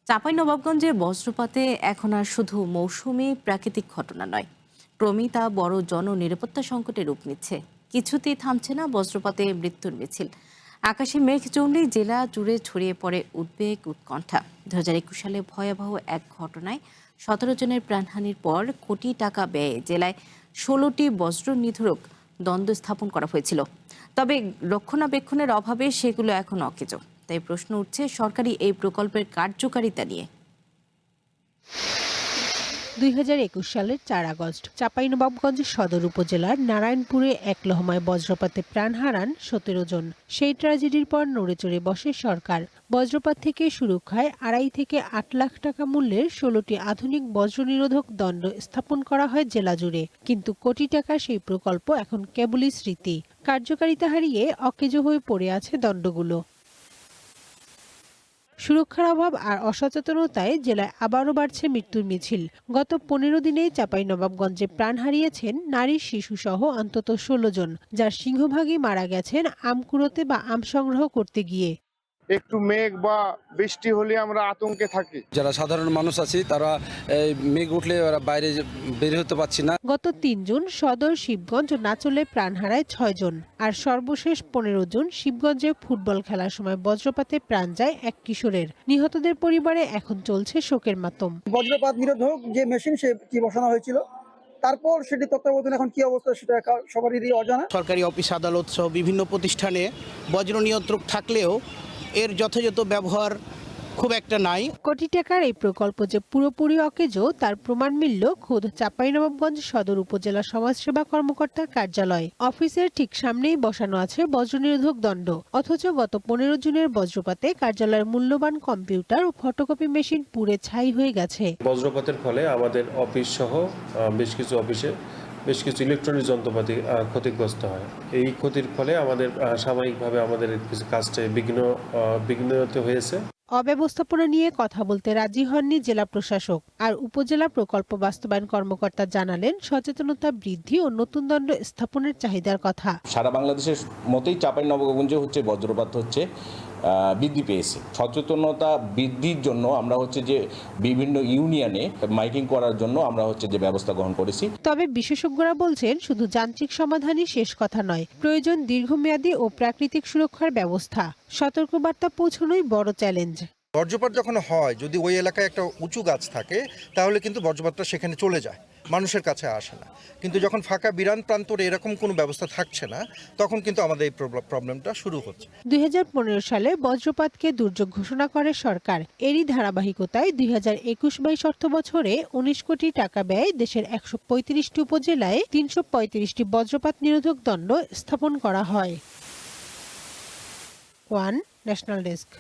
চাঁপাইনবাবগঞ্জে বজ্রপাতে এখন আর শুধু মৌসুমী প্রাকৃতিক ঘটনা নয়, ক্রমেই তা বড় জননিরাপত্তা সংকটে রূপ নিচ্ছে। কিছুতেই থামছে না বজ্রপাতে মৃত্যুর মিছিল। আকাশে মেঘ জমলেই জেলা জুড়ে ছড়িয়ে পড়ে উদ্বেগ উৎকণ্ঠা। 2021 সালে ভয়াবহ এক ঘটনায় 17 জনের প্রাণহানির পর কোটি টাকা ব্যয়ে জেলায় 16টি বজ্র নিধরক দ্বন্দ্ব স্থাপন করা হয়েছিল। তবে রক্ষণাবেক্ষণের অভাবে সেগুলো এখন অকেজো। তাই প্রশ্ন উঠছে সরকারি এই প্রকল্পের কার্যকারিতা নিয়ে। 2021 সালের 4 আগস্ট চাঁপাইনবাবগঞ্জ সদর উপজেলার নারায়ণপুরে এক লহমায় বজ্রপাতে প্রাণ হারান 17 জন। সেই ট্র্যাজেডির পর নড়েচড়ে বসে সরকার। বজ্রপাত থেকে সুরক্ষায় 2.5 থেকে 8 লাখ টাকা মূল্যের 16টি আধুনিক বজ্র নিরোধক দণ্ড স্থাপন করা হয় জেলা জুড়ে। কিন্তু কোটি টাকার সেই প্রকল্প এখন কেবলই স্মৃতি। কার্যকারিতা হারিয়ে অকেজো হয়ে পড়ে আছে দণ্ডগুলো। সুরক্ষার অভাব আর অসচেতনতায় জেলায় আবারও বাড়ছে মৃত্যুর মিছিল। গত 15 দিনে চাঁপাইনবাবগঞ্জে প্রাণ হারিয়েছেন নারী শিশু সহ অন্তত 16 জন, যার সিংহভাগই মারা গেছেন আম কুড়োতে বা আম সংগ্রহ করতে গিয়ে। একটু মেঘ বা বৃষ্টি হলে আমরা আতঙ্কে থাকি। যারা সাধারণ মানুষ আছি তারা মেঘ উঠলে ওরা বাইরে বের হতে পারছি না। গত 3 জুন সদর, শিবগঞ্জ ও নাচলে প্রাণ হারায় 6 জন, আর সর্বশেষ 15 জুন শিবগঞ্জে ফুটবল খেলার সময় বজ্রপাতে প্রাণ যায় এক কিশোরের। নিহতদের পরিবারে এখন চলছে শোকের মাতম। বজ্রপাত নিরোধক যে মেশিন সেটি বসানো হয়েছিল, তারপর সেটি তত্ত্বাবধানে এখন কি অবস্থা সেটা সবারই অজানা। সরকারি অফিস আদালত সহ বিভিন্ন প্রতিষ্ঠানে বজ্র নিয়ন্ত্রক থাকলেও এর যথাযথ ব্যবহার খুব একটা নাই। কোটি টাকার এই প্রকল্প যে পুরোপুরি অকেজো তার প্রমাণ মিলল খোদ চাঁপাইনবাবগঞ্জ সদর উপজেলা সমাজসেবা কর্মকর্তার কার্যালয়। অফিসের ঠিক সামনেই বসানো আছে বজ্র নিরোধক দণ্ড, অথচ গত 15 জুনের বজ্রপাতে কার্যালয়ের মূল্যবান কম্পিউটার ও ফটোকপি মেশিন পুড়ে ছাই হয়ে গেছে। বজ্রপাতের ফলে আমাদের অফিস সহ বেশ কিছু অফিসে বেশ কিছু ইলেকট্রনিক যন্ত্রপাতি ক্ষতিগ্রস্ত হয়। এই ক্ষতির ফলে আমাদের সাময়িকভাবে আমাদের কিছু কাজটা বিঘ্নিত হয়েছে। অব্যবস্থাপনা নিয়ে কথা বলতে রাজি হননি জেলা প্রশাসক, আর উপজেলা প্রকল্প বাস্তবায়ন কর্মকর্তা জানালেন সচেতনতা বৃদ্ধি ও নতুন দণ্ড স্থাপনের চাহিদার কথা। সারা বাংলাদেশের মতোই চাঁপাইনবাবগঞ্জে বজ্রপাত বৃদ্ধি পেয়েছে। সচেতনতা বৃদ্ধির জন্য আমরা যে বিভিন্ন ইউনিয়নে মাইকিং করার জন্য আমরা যে ব্যবস্থা গ্রহণ করেছি। তবে বিশেষজ্ঞরা বলছেন শুধু যান্ত্রিক সমাধানই শেষ কথা নয়, প্রয়োজন দীর্ঘমেয়াদী ও প্রাকৃতিক সুরক্ষার ব্যবস্থা। সতর্কবার্তা পৌঁছানোই বড় চ্যালেঞ্জ। বজ্রপাত যখন হয়, যদি ওই এলাকায় একটা উঁচু গাছ থাকে তাহলে কিন্তু বজ্রপাতটা সেখানে চলে যায়, মানুষের কাছে আসে না। কিন্তু যখন ফাঁকা বিরান প্রান্তরে এরকম কোনো ব্যবস্থা থাকছে না, তখন কিন্তু আমাদের এই প্রবলেমটা শুরু হচ্ছে। 2015 সালে বজ্রপাতকে দুর্যোগ ঘোষণা করে সরকার। এরই ধারাবাহিকতায় 2021-22 অর্থবছরে 19 কোটি টাকা ব্যয়ে দেশের 135টি উপজেলায় 335টি বজ্রপাত নিরোধক দণ্ড স্থাপন করা হয়। One national desk.